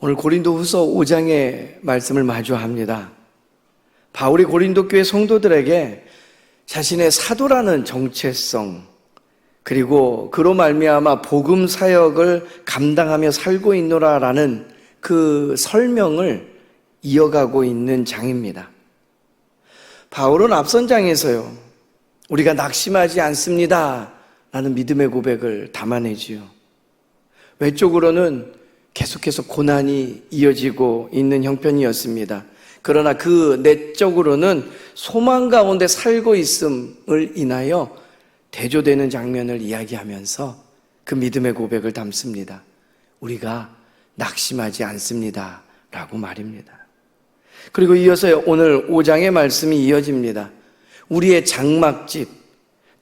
오늘 고린도후서 5장의 말씀을 마주합니다. 바울이 고린도 교회 성도들에게 자신의 사도라는 정체성, 그리고 그로 말미암아 복음 사역을 감당하며 살고 있노라라는 그 설명을 이어가고 있는 장입니다. 바울은 앞선 장에서요, 우리가 낙심하지 않습니다 라는 믿음의 고백을 담아내지요. 외적으로는 계속해서 고난이 이어지고 있는 형편이었습니다. 그러나 그 내적으로는 소망 가운데 살고 있음을 인하여 대조되는 장면을 이야기하면서 그 믿음의 고백을 담습니다. 우리가 낙심하지 않습니다 라고 말입니다. 그리고 이어서 오늘 5장의 말씀이 이어집니다. 우리의 장막집,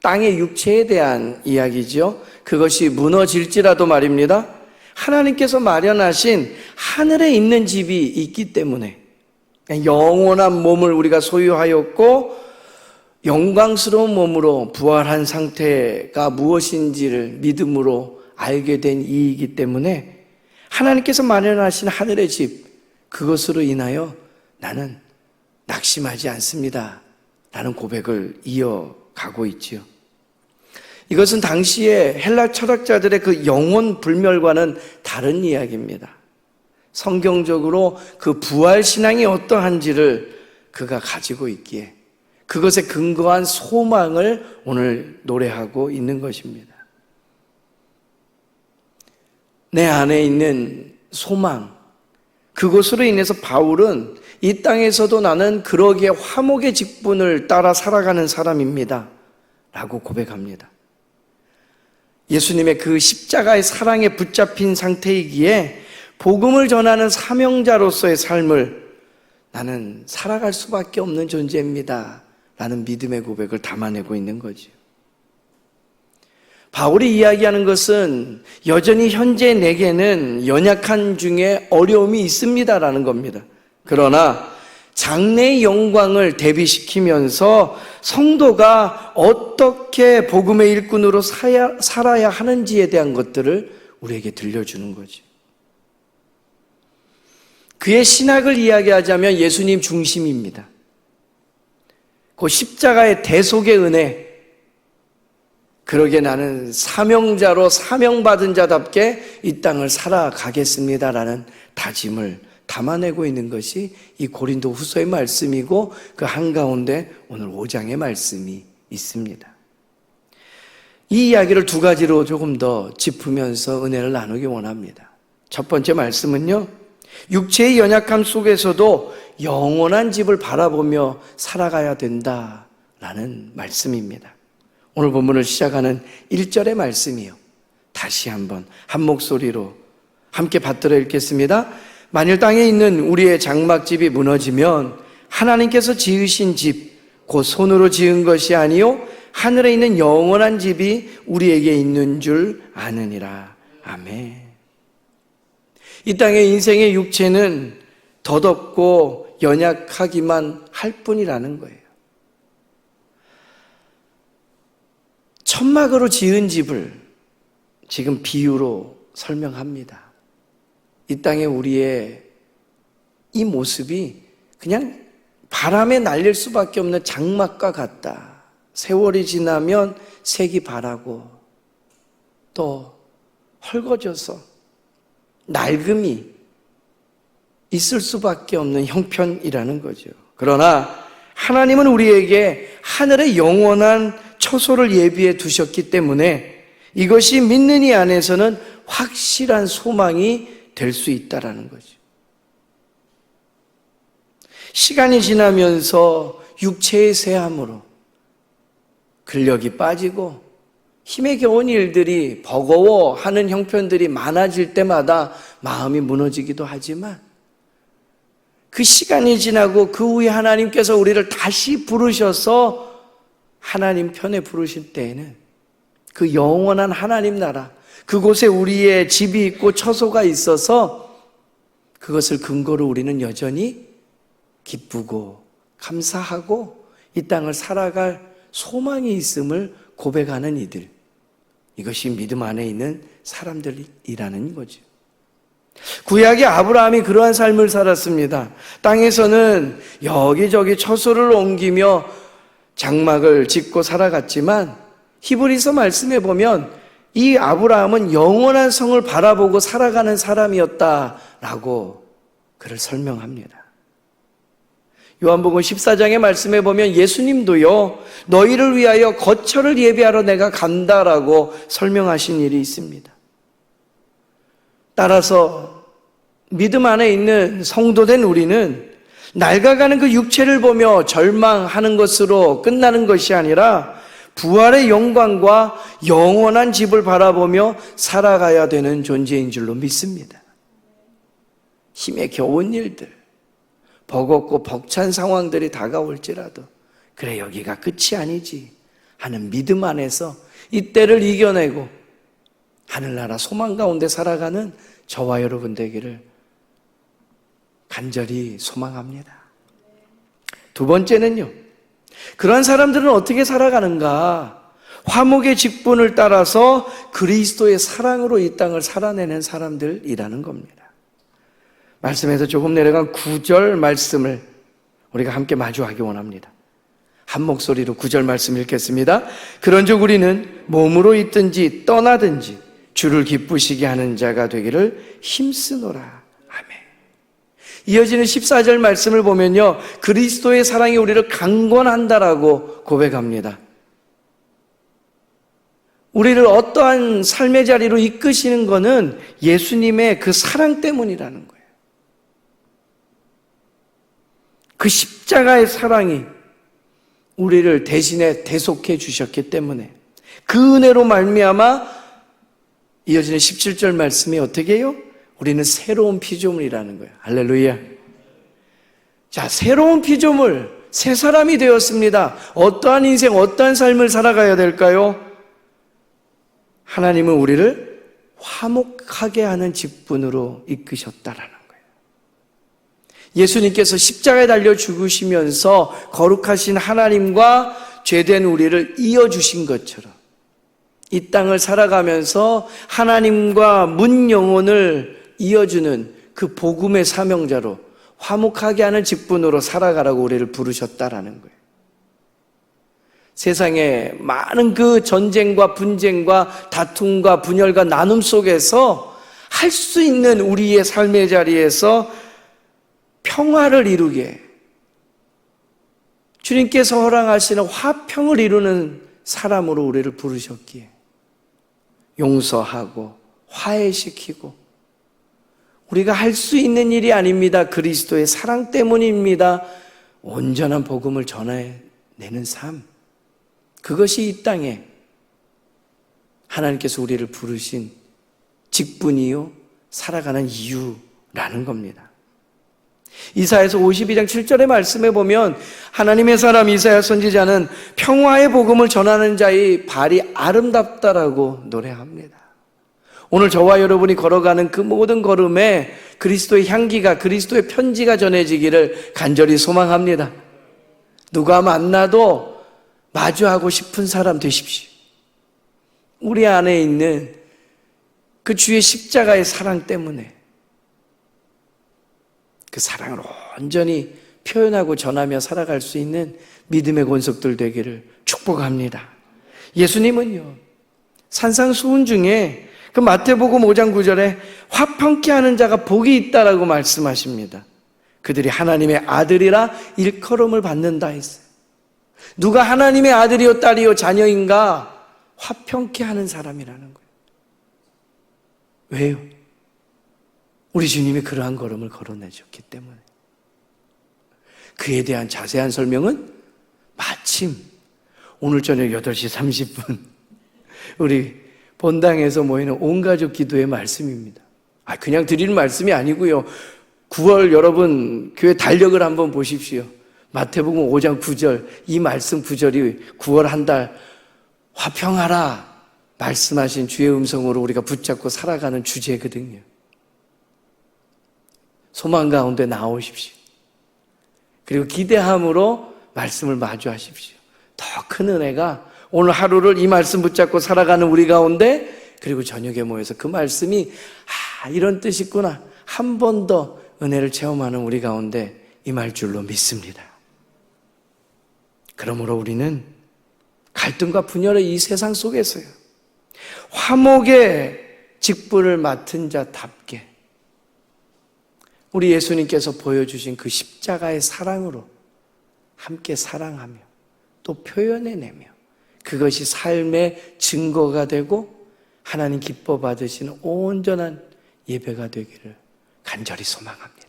땅의 육체에 대한 이야기죠. 그것이 무너질지라도 말입니다, 하나님께서 마련하신 하늘에 있는 집이 있기 때문에 영원한 몸을 우리가 소유하였고 영광스러운 몸으로 부활한 상태가 무엇인지를 믿음으로 알게 된 이이기 때문에 하나님께서 마련하신 하늘의 집, 그것으로 인하여 나는 낙심하지 않습니다 라는 고백을 이어가고 있지요. 이것은 당시에 헬라 철학자들의 그 영혼 불멸과는 다른 이야기입니다. 성경적으로 그 부활 신앙이 어떠한지를 그가 가지고 있기에 그것에 근거한 소망을 오늘 노래하고 있는 것입니다. 내 안에 있는 소망, 그것으로 인해서 바울은 이 땅에서도 나는 그러기에 화목의 직분을 따라 살아가는 사람입니다 라고 고백합니다. 예수님의 그 십자가의 사랑에 붙잡힌 상태이기에 복음을 전하는 사명자로서의 삶을 나는 살아갈 수밖에 없는 존재입니다 라는 믿음의 고백을 담아내고 있는 거죠. 바울이 이야기하는 것은 여전히 현재 내게는 연약한 중에 어려움이 있습니다 라는 겁니다. 그러나 장래의 영광을 대비시키면서 성도가 어떻게 복음의 일꾼으로 살아야 하는지에 대한 것들을 우리에게 들려주는 거죠. 그의 신학을 이야기하자면 예수님 중심입니다. 그 십자가의 대속의 은혜, 그러게 나는 사명자로 사명받은 자답게 이 땅을 살아가겠습니다라는 다짐을 담아내고 있는 것이 이 고린도 후서의 말씀이고 그 한가운데 오늘 5장의 말씀이 있습니다. 이 이야기를 두 가지로 조금 더 짚으면서 은혜를 나누기 원합니다. 첫 번째 말씀은요, 육체의 연약함 속에서도 영원한 집을 바라보며 살아가야 된다라는 말씀입니다. 오늘 본문을 시작하는 1절의 말씀이요, 다시 한번 한 목소리로 함께 받들어 읽겠습니다. 만일 땅에 있는 우리의 장막집이 무너지면 하나님께서 지으신 집, 곧 손으로 지은 것이 아니요 하늘에 있는 영원한 집이 우리에게 있는 줄 아느니라. 아멘. 이 땅의 인생의 육체는 더덥고 연약하기만 할 뿐이라는 거예요. 천막으로 지은 집을 지금 비유로 설명합니다. 이 땅에 우리의 이 모습이 그냥 바람에 날릴 수밖에 없는 장막과 같다. 세월이 지나면 색이 바라고 또 헐거져서 낡음이 있을 수밖에 없는 형편이라는 거죠. 그러나 하나님은 우리에게 하늘의 영원한 처소를 예비해 두셨기 때문에 이것이 믿는 이 안에서는 확실한 소망이 될 수 있다라는 거죠. 시간이 지나면서 육체의 쇠함으로 근력이 빠지고 힘에 겨운 일들이 버거워하는 형편들이 많아질 때마다 마음이 무너지기도 하지만 그 시간이 지나고 그 후에 하나님께서 우리를 다시 부르셔서 하나님 편에 부르실 때에는 그 영원한 하나님 나라, 그곳에 우리의 집이 있고 처소가 있어서 그것을 근거로 우리는 여전히 기쁘고 감사하고 이 땅을 살아갈 소망이 있음을 고백하는 이들, 이것이 믿음 안에 있는 사람들이라는 거죠. 구약의 아브라함이 그러한 삶을 살았습니다. 땅에서는 여기저기 처소를 옮기며 장막을 짓고 살아갔지만 히브리서 말씀에 보면 이 아브라함은 영원한 성을 바라보고 살아가는 사람이었다라고 그를 설명합니다. 요한복음 14장의 말씀에 보면 예수님도요, 너희를 위하여 거처를 예비하러 내가 간다라고 설명하신 일이 있습니다. 따라서 믿음 안에 있는 성도된 우리는 낡아가는 그 육체를 보며 절망하는 것으로 끝나는 것이 아니라 부활의 영광과 영원한 집을 바라보며 살아가야 되는 존재인 줄로 믿습니다. 힘에 겨운 일들, 버겁고 벅찬 상황들이 다가올지라도 그래 여기가 끝이 아니지 하는 믿음 안에서 이 때를 이겨내고 하늘나라 소망 가운데 살아가는 저와 여러분 되기를 간절히 소망합니다. 두 번째는요, 그러한 사람들은 어떻게 살아가는가? 화목의 직분을 따라서 그리스도의 사랑으로 이 땅을 살아내는 사람들이라는 겁니다. 말씀에서 조금 내려간 9절 말씀을 우리가 함께 마주하기 원합니다. 한 목소리로 9절 말씀 읽겠습니다. 그런즉 우리는 몸으로 있든지 떠나든지 주를 기쁘시게 하는 자가 되기를 힘쓰노라. 아멘. 이어지는 14절 말씀을 보면요, 그리스도의 사랑이 우리를 강권한다라고 고백합니다. 우리를 어떠한 삶의 자리로 이끄시는 것은 예수님의 그 사랑 때문이라는 거예요. 그 십자가의 사랑이 우리를 대신에 대속해 주셨기 때문에 그 은혜로 말미암아 이어지는 17절 말씀이 어떻게 해요? 우리는 새로운 피조물이라는 거예요. 할렐루야. 자, 새로운 피조물, 새 사람이 되었습니다. 어떠한 인생, 어떠한 삶을 살아가야 될까요? 하나님은 우리를 화목하게 하는 직분으로 이끄셨다라는 거예요. 예수님께서 십자가에 달려 죽으시면서 거룩하신 하나님과 죄된 우리를 이어주신 것처럼 이 땅을 살아가면서 하나님과 문 영혼을 이어주는 그 복음의 사명자로 화목하게 하는 직분으로 살아가라고 우리를 부르셨다라는 거예요. 세상에 많은 그 전쟁과 분쟁과 다툼과 분열과 나눔 속에서 할 수 있는 우리의 삶의 자리에서 평화를 이루게, 주님께서 허락하시는 화평을 이루는 사람으로 우리를 부르셨기에 용서하고 화해시키고, 우리가 할 수 있는 일이 아닙니다. 그리스도의 사랑 때문입니다. 온전한 복음을 전해내는 삶, 그것이 이 땅에 하나님께서 우리를 부르신 직분이요 살아가는 이유라는 겁니다. 이사야서 52장 7절의 말씀에 보면 하나님의 사람 이사야 선지자는 평화의 복음을 전하는 자의 발이 아름답다라고 노래합니다. 오늘 저와 여러분이 걸어가는 그 모든 걸음에 그리스도의 향기가, 그리스도의 편지가 전해지기를 간절히 소망합니다. 누가 만나도 마주하고 싶은 사람 되십시오. 우리 안에 있는 그 주의 십자가의 사랑 때문에 그 사랑을 온전히 표현하고 전하며 살아갈 수 있는 믿음의 권속들 되기를 축복합니다. 예수님은요, 산상수훈 중에 그 마태복음 5장 9절에 화평케 하는 자가 복이 있다라고 말씀하십니다. 그들이 하나님의 아들이라 일컬음을 받는다 했어요. 누가 하나님의 아들이요 딸이요 자녀인가? 화평케 하는 사람이라는 거예요. 왜요? 우리 주님이 그러한 걸음을 걸어내셨기 때문에. 그에 대한 자세한 설명은 마침 오늘 저녁 8시 30분 우리 본당에서 모이는 온가족 기도의 말씀입니다. 그냥 드리는 말씀이 아니고요. 9월 여러분 교회 달력을 한번 보십시오. 마태복음 5장 9절, 이 말씀 9절이 9월 한 달 화평하라 말씀하신 주의 음성으로 우리가 붙잡고 살아가는 주제거든요. 소망 가운데 나오십시오. 그리고 기대함으로 말씀을 마주하십시오. 더 큰 은혜가 오늘 하루를 이 말씀 붙잡고 살아가는 우리 가운데, 그리고 저녁에 모여서 그 말씀이 이런 뜻이구나. 한 번 더 은혜를 체험하는 우리 가운데 임할 줄로 믿습니다. 그러므로 우리는 갈등과 분열의 이 세상 속에서요, 화목의 직분을 맡은 자답게 우리 예수님께서 보여주신 그 십자가의 사랑으로 함께 사랑하며 또 표현해내며 그것이 삶의 증거가 되고 하나님 기뻐 받으시는 온전한 예배가 되기를 간절히 소망합니다.